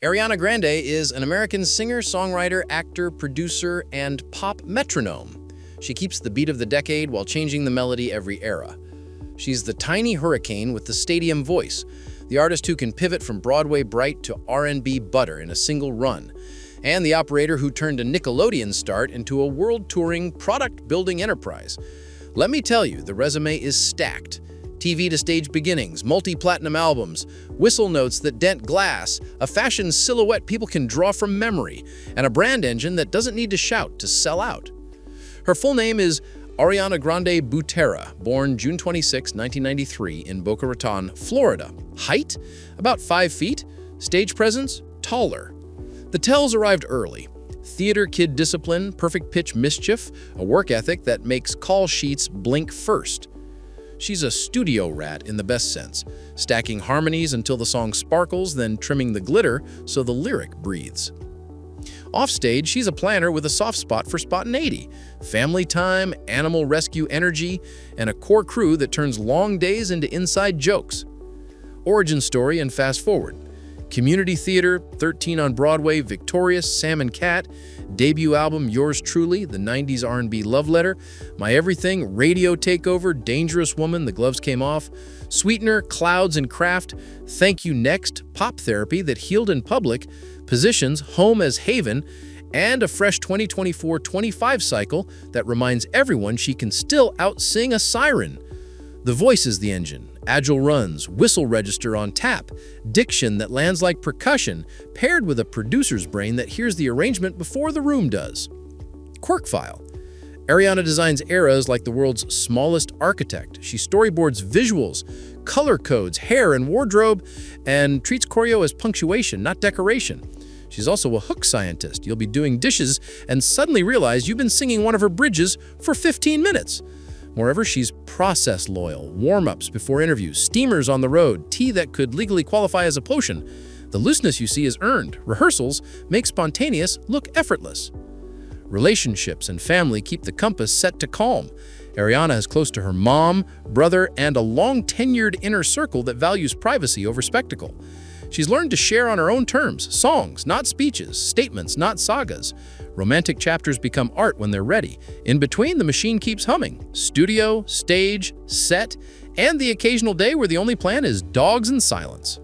Ariana Grande is an American singer, songwriter, actor, producer, and pop metronome. She keeps the beat of the decade while changing the melody every era. She's the tiny hurricane with the stadium voice, the artist who can pivot from Broadway bright to R&B butter in a single run, and the operator who turned a Nickelodeon start into a world-touring, product-building enterprise. Let me tell you, the resume is stacked. TV to stage beginnings, multi-platinum albums, whistle notes that dent glass, a fashion silhouette people can draw from memory, and a brand engine that doesn't need to shout to sell out. Her full name is Ariana Grande Butera, born June 26, 1993 in Boca Raton, Florida. Height? About 5 feet. Stage presence? Taller. The tells arrived early. Theater kid discipline, perfect pitch mischief, a work ethic that makes call sheets blink first. She's a studio rat in the best sense, stacking harmonies until the song sparkles, then trimming the glitter so the lyric breathes. Offstage, she's a planner with a soft spot for spontaneity, family time, animal rescue energy, and a core crew that turns long days into inside jokes. Origin story and fast forward. Community theater, 13 on Broadway, Victorious, Sam and Cat, debut album Yours Truly, the 90s R&B love letter, My Everything, radio takeover, Dangerous Woman, The Gloves Came Off, Sweetener, Clouds and Craft, Thank You Next, pop therapy that healed in public, Positions, Home as Haven, and a fresh 2024-25 cycle that reminds everyone she can still out-sing a siren. The voice is the engine, agile runs, whistle register on tap, diction that lands like percussion, paired with a producer's brain that hears the arrangement before the room does. Quirk file. Ariana designs eras like the world's smallest architect. She storyboards visuals, color codes, hair, and wardrobe, and treats choreo as punctuation, not decoration. She's also a hook scientist. You'll be doing dishes and suddenly realize you've been singing one of her bridges for 15 minutes. Moreover, she's process loyal, warm-ups before interviews, steamers on the road, tea that could legally qualify as a potion. The looseness you see is earned. Rehearsals make spontaneous look effortless. Relationships and family keep the compass set to calm. Ariana is close to her mom, brother, and a long-tenured inner circle that values privacy over spectacle. She's learned to share on her own terms, songs, not speeches, statements, not sagas. Romantic chapters become art when they're ready. In between, the machine keeps humming. Studio, stage, set, and the occasional day where the only plan is dogs and silence.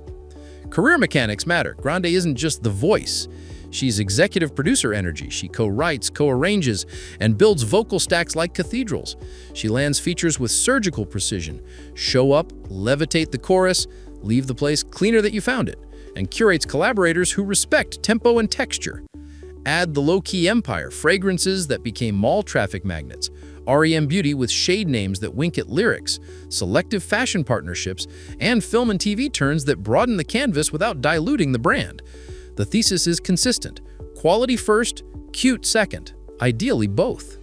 Career mechanics matter. Grande isn't just the voice. She's executive producer energy. She co-writes, co-arranges, and builds vocal stacks like cathedrals. She lands features with surgical precision. Show up, levitate the chorus, leave the place cleaner than you found it, and curates collaborators who respect tempo and texture. Add the low-key empire, fragrances that became mall traffic magnets, REM beauty with shade names that wink at lyrics, selective fashion partnerships, and film and TV turns that broaden the canvas without diluting the brand. The thesis is consistent. Quality first, cute second, ideally both.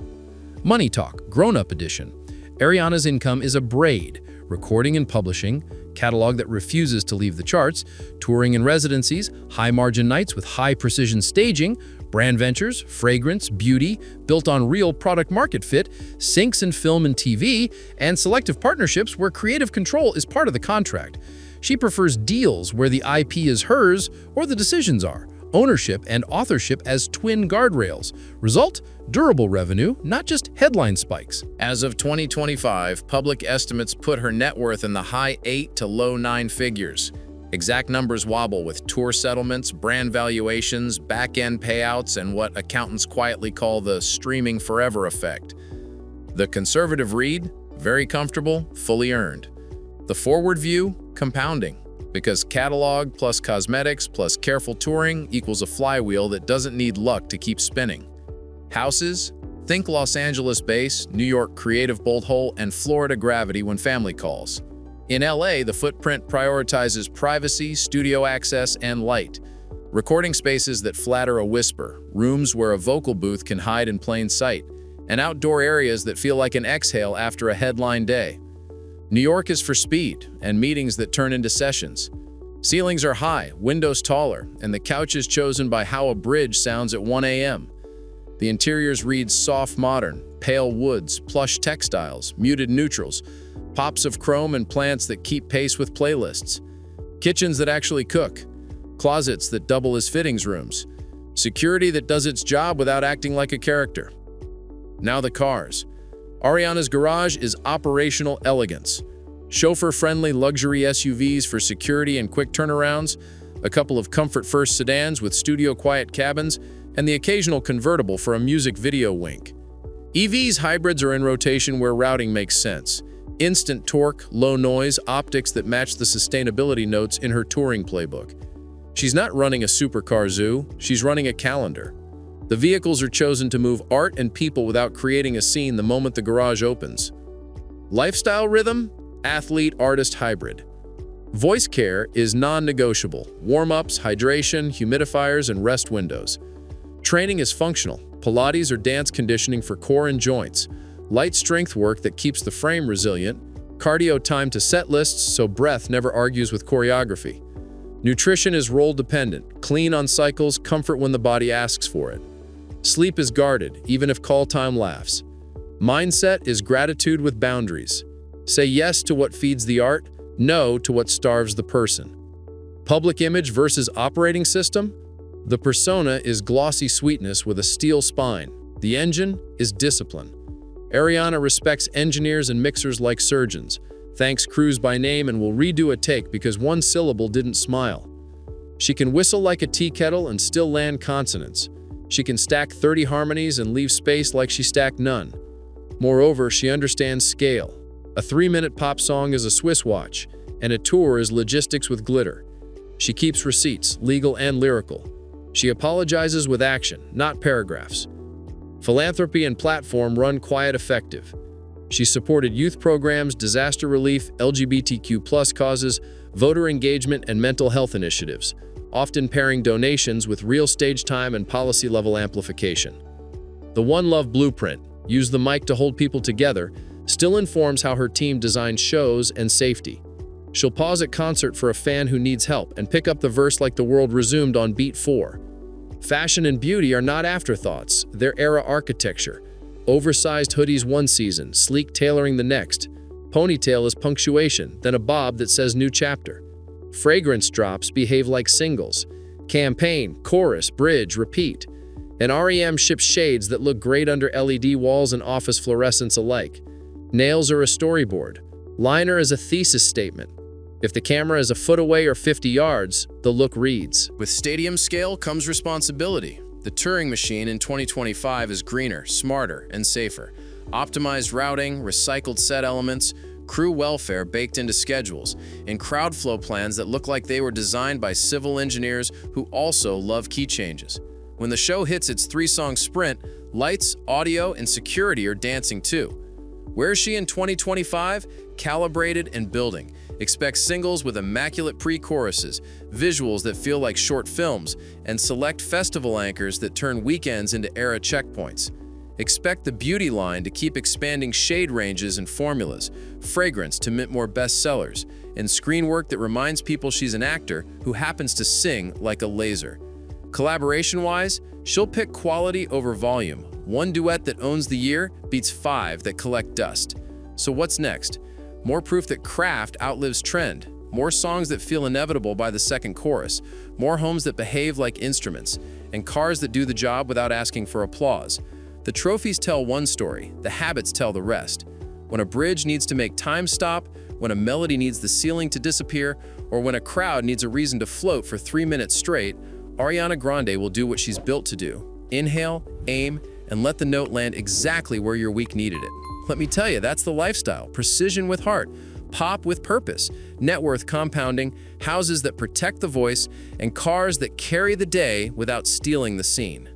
Money Talk, Grown-Up Edition. Ariana's income is a braid, recording and publishing, catalog that refuses to leave the charts, touring and residencies, high-margin nights with high-precision staging, brand ventures, fragrance, beauty, built on real product-market fit, syncs in film and TV, and selective partnerships where creative control is part of the contract. She prefers deals where the IP is hers or the decisions are, ownership and authorship as twin guardrails. Result? Durable revenue, not just headline spikes. As of 2025, public estimates put her net worth in the high 8 to low 9 figures. Exact numbers wobble with tour settlements, brand valuations, back-end payouts, and what accountants quietly call the streaming forever effect. The conservative read, very comfortable, fully earned. The forward view, compounding. Because catalog plus cosmetics plus careful touring equals a flywheel that doesn't need luck to keep spinning. Houses? Think Los Angeles base, New York creative bolt hole, and Florida gravity when family calls. In LA, the footprint prioritizes privacy, studio access, and light. Recording spaces that flatter a whisper, rooms where a vocal booth can hide in plain sight, and outdoor areas that feel like an exhale after a headline day. New York is for speed and meetings that turn into sessions. Ceilings are high, windows taller, and the couch is chosen by how a bridge sounds at 1 a.m. The interiors read soft modern, pale woods, plush textiles, muted neutrals, pops of chrome and plants that keep pace with playlists. Kitchens that actually cook. closets that double as fittings rooms, security that does its job without acting like a character. Now the cars. Ariana's garage is operational elegance. Chauffeur-friendly luxury SUVs for security and quick turnarounds, a couple of comfort-first sedans with studio-quiet cabins, and the occasional convertible for a music video wink. EVs hybrids are in rotation where routing makes sense. Instant torque, low noise, optics that match the sustainability notes in her touring playbook. She's not running a supercar zoo, she's running a calendar. The vehicles are chosen to move art and people without creating a scene the moment the garage opens. Lifestyle rhythm? Athlete-artist hybrid. Voice care is non-negotiable. Warm-ups, hydration, humidifiers, and rest windows. Training is functional. Pilates or dance conditioning for core and joints. Light strength work that keeps the frame resilient. Cardio time to set lists so breath never argues with choreography. Nutrition is role-dependent. Clean on cycles, comfort when the body asks for it. Sleep is guarded, even if call time laughs. Mindset is gratitude with boundaries. Say yes to what feeds the art, no to what starves the person. Public image versus operating system? The persona is glossy sweetness with a steel spine. The engine is discipline. Ariana respects engineers and mixers like surgeons, thanks crews by name and will redo a take because one syllable didn't smile. She can whistle like a tea kettle and still land consonants. She can stack 30 harmonies and leave space like she stacked none. Moreover, she understands scale. A 3-minute pop song is a Swiss watch, and a tour is logistics with glitter. She keeps receipts, legal and lyrical. She apologizes with action, not paragraphs. Philanthropy and platform run quiet effective. She supported youth programs, disaster relief, LGBTQ+ causes, voter engagement, and mental health initiatives, often pairing donations with real stage time and policy-level amplification. The One Love blueprint, use the mic to hold people together, still informs how her team designs shows and safety. She'll pause at concert for a fan who needs help and pick up the verse like the world resumed on beat 4. Fashion and beauty are not afterthoughts, they're era architecture. Oversized hoodies one season, sleek tailoring the next. Ponytail is punctuation, then a bob that says new chapter. Fragrance drops behave like singles. Campaign, chorus, bridge, repeat. And REM ships shades that look great under LED walls and office fluorescents alike. Nails are a storyboard. Liner is a thesis statement. If the camera is a foot away or 50 yards, the look reads. With stadium scale comes responsibility. The Turing machine in 2025 is greener, smarter, and safer. Optimized routing, recycled set elements, crew welfare baked into schedules, and crowd flow plans that look like they were designed by civil engineers who also love key changes. When the show hits its 3-song sprint, lights, audio, and security are dancing too. Where is she in 2025? Calibrated and building. Expect singles with immaculate pre-choruses, visuals that feel like short films, and select festival anchors that turn weekends into era checkpoints. Expect the beauty line to keep expanding shade ranges and formulas, fragrance to mint more bestsellers, and screen work that reminds people she's an actor who happens to sing like a laser. Collaboration-wise, she'll pick quality over volume. One duet that owns the year beats 5 that collect dust. So what's next? More proof that craft outlives trend. More songs that feel inevitable by the second chorus. More homes that behave like instruments. And cars that do the job without asking for applause. The trophies tell one story, the habits tell the rest. When a bridge needs to make time stop, when a melody needs the ceiling to disappear, or when a crowd needs a reason to float for 3 minutes straight, Ariana Grande will do what she's built to do. Inhale, aim, and let the note land exactly where your week needed it. Let me tell you, that's the lifestyle. Precision with heart, pop with purpose, net worth compounding, houses that protect the voice, and cars that carry the day without stealing the scene.